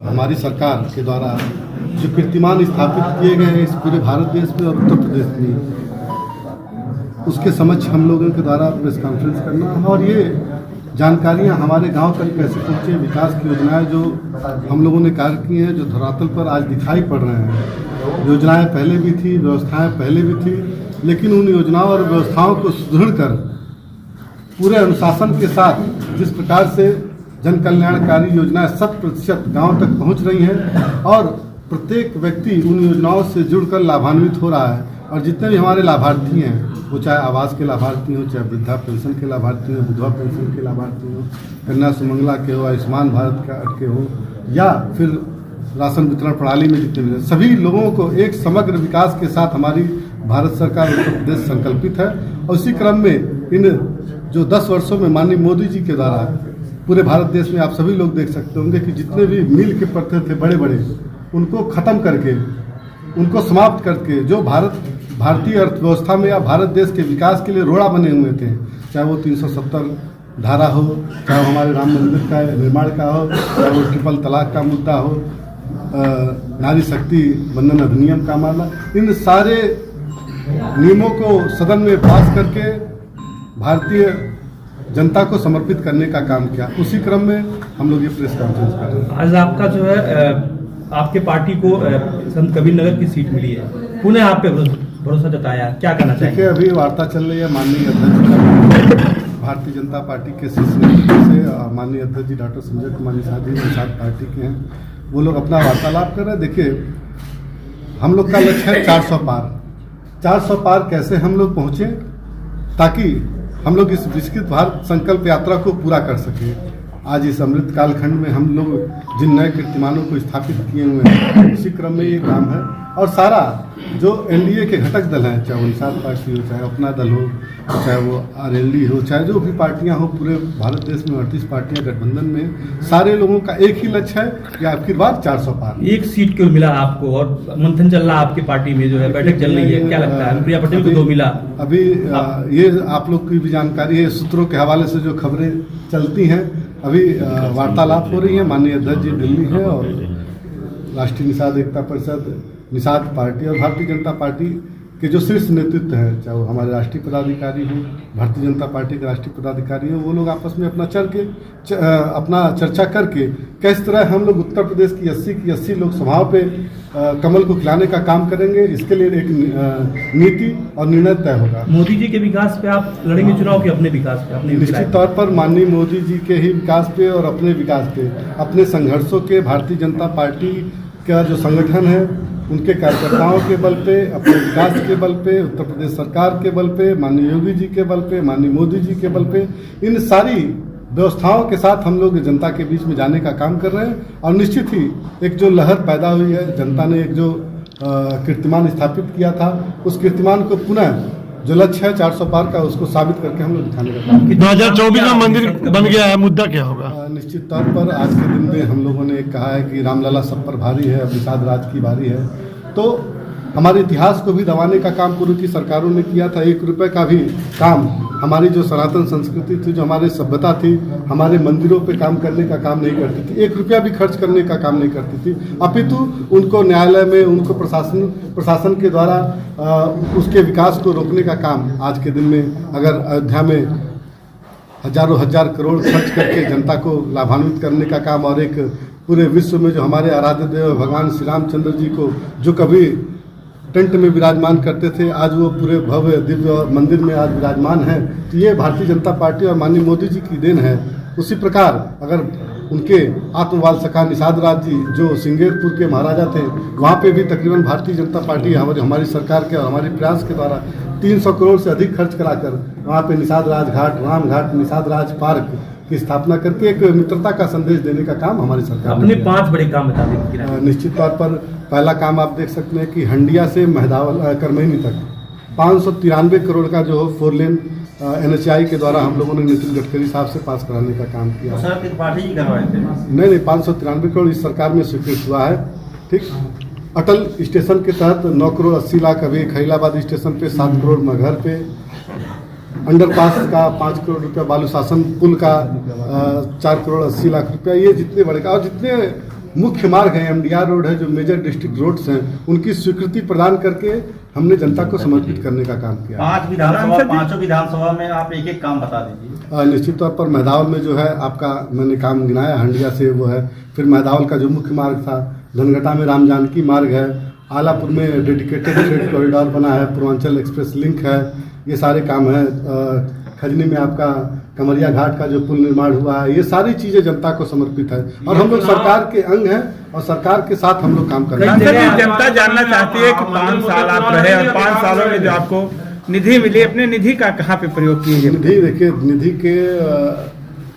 हमारी सरकार के द्वारा जो कीर्तिमान स्थापित किए गए हैं इस पूरे भारत देश में और उत्तर प्रदेश में, उसके समक्ष हम लोगों के द्वारा प्रेस कॉन्फ्रेंस करना और ये जानकारियां हमारे गांव तक कैसे पहुँचे, विकास की योजनाएं जो हम लोगों ने कार्य की हैं, जो धरातल पर आज दिखाई पड़ रहे हैं। योजनाएं पहले भी थी, व्यवस्थाएं पहले भी थी, लेकिन उन योजनाओं और व्यवस्थाओं को सुदृढ़ कर पूरे अनुशासन के साथ जिस प्रकार से जन कल्याणकारी योजनाएं 100% गाँव तक पहुंच रही हैं और प्रत्येक व्यक्ति उन योजनाओं से जुड़कर लाभान्वित हो रहा है। और जितने भी हमारे लाभार्थी हैं, वो चाहे आवास के लाभार्थी हो, चाहे वृद्धा पेंशन के लाभार्थी हो, विधवा पेंशन के लाभार्थी हो, कन्या सुमंगला के हो, आयुष्मान भारत कार्ड के हो, या फिर राशन वितरण प्रणाली में जितने भी, सभी लोगों को एक समग्र विकास के साथ हमारी भारत सरकार उत्तर प्रदेश संकल्पित है। और इसी क्रम में इन जो 10 वर्षों में माननीय मोदी जी के द्वारा पूरे भारत देश में आप सभी लोग देख सकते होंगे कि जितने भी मील के पत्थर थे बड़े बड़े, उनको ख़त्म करके, उनको समाप्त करके, जो भारतीय अर्थव्यवस्था में या भारत देश के विकास के लिए रोड़ा बने हुए थे, चाहे वो 370 धारा हो, चाहे वो हमारे राम मंदिर का निर्माण का हो, चाहे वो ट्रिपल तलाक का मुद्दा हो, नारी शक्ति बंधन अधिनियम का मामला, इन सारे नियमों को सदन में पास करके भारतीय जनता को समर्पित करने का काम किया। उसी क्रम में हम लोग ये प्रेस कॉन्फ्रेंस कर रहे हैं। आज आपका जो है आपके पार्टी को संत कबीर नगर की सीट मिली है, पुनः आप पे भरोसा जताया, क्या कहना चाहिए? देखिए, अभी वार्ता चल रही है माननीय अध्यक्ष भारतीय जनता पार्टी के शीर्ष नेतृत्व से, माननीय अध्यक्ष जी डॉक्टर संजय कुमार निषाद जी निषाद पार्टी के हैं, वो लोग अपना वार्तालाप कर रहे हैं। देखिए, हम लोग का लक्ष्य है 400 पार। 400 पार कैसे हम लोग पहुँचे ताकि हम लोग इस विस्तृत भारत संकल्प यात्रा को पूरा कर सके। आज इस अमृत कालखंड में हम लोग जिन नए कीर्तिमानों को स्थापित किए हुए हैं, इसी क्रम में ये काम है। और सारा जो एनडीए के घटक दल हैं, चाहे वो निषाद पार्टी हो, चाहे अपना दल हो, चाहे वो आरएलडी हो, चाहे जो भी पार्टियां हो, पूरे भारत देश में 38 पार्टियां गठबंधन में, सारे लोगों का एक ही लक्ष्य है कि आपकी बार 400 पार। एक सीट क्यों मिला आपको, और मंथन चल रहा आपकी पार्टी में, जो है बैठक चल रही है, क्या लगता है? प्रिया पटेल को 2 मिला। अभी ये आप लोग की भी जानकारी है, सूत्रों के हवाले से जो खबरें चलती हैं, अभी वार्तालाप हो रही है। माननीय अध्यक्ष जी दिल्ली है और राष्ट्रीय निषाद एकता परिषद, निषाद पार्टी और भारतीय जनता पार्टी के जो शीर्ष नेतृत्व हैं, चाहे वो हमारे राष्ट्रीय पदाधिकारी हो, भारतीय जनता पार्टी के राष्ट्रीय पदाधिकारी हो, वो लोग आपस में अपना अपना चर्चा करके किस तरह हम लोग उत्तर प्रदेश की 80 की 80 लोकसभाओं पे कमल को खिलाने का काम करेंगे। इसके लिए एक नीति और निर्णय तय होगा। मोदी जी के विकास पे आप लड़ेंगे चुनाव के अपने विकास पे? अपने निश्चित तौर पर माननीय मोदी जी के ही विकास पे और अपने विकास पे, अपने संघर्षों के, भारतीय जनता पार्टी का जो संगठन है उनके कार्यकर्ताओं के बल पे, अपने विकास के बल पे, उत्तर प्रदेश सरकार के बल पे, माननीय योगी जी के बल पे, माननीय मोदी जी के बल पे, इन सारी व्यवस्थाओं के साथ हम लोग जनता के बीच में जाने का काम कर रहे हैं। और निश्चित ही एक जो लहर पैदा हुई है, जनता ने एक जो कीर्तिमान स्थापित किया था, उस कीर्तिमान को पुनः जो लक्ष्य है 400 पार का, उसको साबित करके हम लोग दिखाने का काम। 2024 में मंदिर बन गया है, मुद्दा क्या होगा? निश्चित तौर पर आज के दिन में हम लोगों ने कहा है कि रामलला सब पर भारी है, अब निषाद राज की बारी है। तो हमारे इतिहास को भी दबाने का काम पूर्व की सरकारों ने किया था। 1 रुपये का भी काम, हमारी जो सनातन संस्कृति थी, जो हमारी सभ्यता थी, हमारे मंदिरों पे काम करने का काम नहीं करती थी। 1 रुपया भी खर्च करने का काम नहीं करती थी, अपितु उनको न्यायालय में, उनको प्रशासन के द्वारा उसके विकास को रोकने का काम आज के दिन में, अगर अयोध्या में हजारों हजार करोड़ खर्च करके जनता को लाभान्वित करने का काम, और एक पूरे विश्व में जो हमारे आराध्य देव भगवान श्री रामचंद्र जी को जो कभी टेंट में विराजमान करते थे, आज वो पूरे भव्य दिव्य मंदिर में आज विराजमान है। तो ये भारतीय जनता पार्टी और माननीय मोदी जी की देन है। उसी प्रकार अगर उनके आत्मवाल सखा निषाद राज जी जो सिंगेरपुर के महाराजा थे, वहाँ पे भी तकरीबन भारतीय जनता पार्टी हमारी सरकार के और हमारे प्रयास के द्वारा 300 करोड़ से अधिक खर्च कराकर वहाँ पे निषाद राज घाट, राम घाट, निषाद राज पार्क की स्थापना करके एक मित्रता का संदेश देने का काम हमारी सरकार अपने 5 बड़े काम बता दें। निश्चित तौर पर पहला काम आप देख सकते हैं कि हंडिया से महदावल करमैनी तक 593 करोड़ का जो 4 लेन NHAI के द्वारा हम लोगों ने नितिन गडकरी साहब से पास कराने का काम किया। नहीं, 593 करोड़ इस सरकार में स्वीकृत हुआ है। ठीक, अटल स्टेशन के तहत 9 करोड़ 80 लाख, अभी खैलाबाद स्टेशन पे 7 करोड़ मगहर पे, अंडरपास का 5 करोड़ रुपया, बालू शासन पुल का 4 करोड़ 80 लाख रुपया, ये जितने बड़े का और जितने मुख्य मार्ग हैं, MDR रोड है, जो मेजर डिस्ट्रिक्ट रोड्स हैं, उनकी स्वीकृति प्रदान करके हमने जनता को समर्पित करने का काम किया। पांचों विधानसभा में आप एक एक काम बता दीजिए। निश्चित तौर पर मैदावल में जो है आपका मैंने काम गिनाया, हंडिया से वो है, फिर मैदावल का जो मुख्य मार्ग था, धनघटा में राम जानकी मार्ग है, आलापुर में डेडिकेटेड फ्रेट कॉरिडोर बना है, पूर्वांचल एक्सप्रेस लिंक है, ये सारे काम है। खजनी में आपका कमरिया घाट का जो पुल निर्माण हुआ है, ये सारी चीजें जनता को समर्पित है और हम लोग सरकार के अंग हैं और सरकार के साथ हम लोग काम कर रहे हैं। जनता जानना चाहती है कि 5 साल आप रहे और 5 सालों में जो आपको निधि मिली, अपने निधि का कहाँ पे प्रयोग किए? निधि देखिए,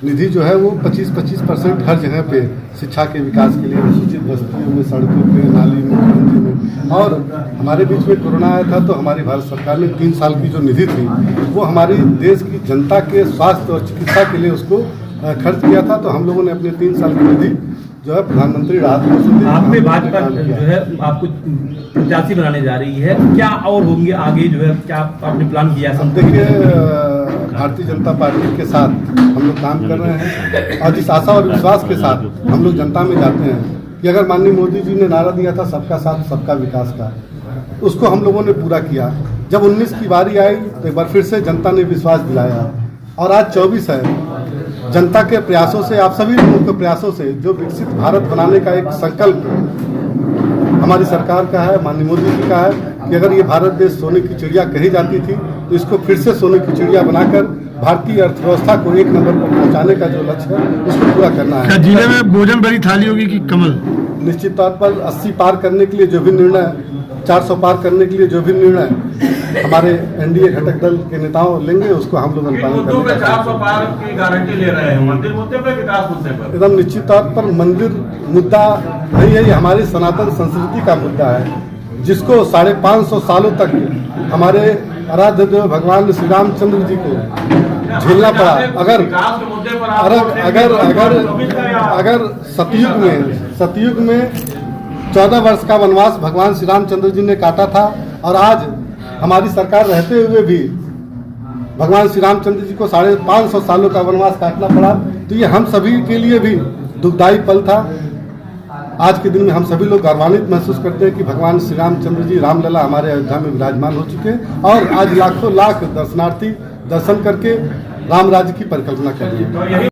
निधि जो है वो 25% हर जगह पे शिक्षा के विकास के लिए, अनुसूचित बस्तियों में, सड़कों पे, नाली में, गंजे में। और हमारे बीच में कोरोना आया था तो हमारी भारत सरकार ने 3 साल की जो निधि थी वो हमारी देश की जनता के स्वास्थ्य और चिकित्सा के लिए उसको खर्च किया था। तो हम लोगों ने अपने 3 साल की निधि जो है प्रधानमंत्री राहत कोष आप में भाजपा जो है आपको प्रत्याशी बनाने जा रही है, क्या और होंगे आगे जो है, क्या आपने प्लान किया? हम देखिए, भारतीय जनता पार्टी के साथ हम लोग काम कर रहे हैं और जिस आशा और विश्वास के साथ हम लोग जनता में जाते हैं कि अगर माननीय मोदी जी ने नारा दिया था सबका साथ सबका विकास का, उसको हम लोगों ने पूरा किया। जब 19 की बारी आई तो एक बार फिर से जनता ने विश्वास दिलाया और आज 24 है। जनता के प्रयासों से, आप सभी लोगों के प्रयासों से जो विकसित भारत बनाने का एक संकल्प हमारी सरकार का है, माननीय मोदी जी का है कि अगर ये भारत देश सोने की चिड़िया कही जाती थी तो इसको फिर से सोने की चिड़िया बनाकर भारतीय अर्थव्यवस्था को 1 नंबर पर पहुंचाने का जो लक्ष्य है उसको पूरा करना है। जिले में भोजन भरी थाली होगी कि कमल? निश्चित तौर पर 80 पार करने के लिए जो भी निर्णय, 400 पार करने के लिए जो भी निर्णय हमारे एनडीए घटक दल के नेताओं लेंगे उसको हम लोग अनुपालन करेंगे। 400 पार की गारंटी ले रहे हैं, मंदिर मुद्दे पर, विकास मुद्दे पर? एकदम निश्चित तौर पर मंदिर मुद्दा नहीं है, ये हमारी सनातन संस्कृति का मुद्दा है जिसको 550 सालों तक हमारे आराध्य देव भगवान श्री रामचंद्र जी को झेलना पड़ा। अगर सतयुग में 14 वर्ष का वनवास भगवान श्री रामचंद्र जी ने काटा था और आज हमारी सरकार रहते हुए भी भगवान श्री रामचंद्र जी को 550 सालों का वनवास काटना पड़ा, तो ये हम सभी के लिए भी दुखदायी पल था। आज के दिन में हम सभी लोग गौरवान्वित महसूस करते हैं कि भगवान श्री रामचंद्र जी रामलला हमारे अयोध्या में विराजमान हो चुके हैं और आज लाखों लाख दर्शनार्थी दर्शन करके राम राज्य की परिकल्पना कर रहे हैं।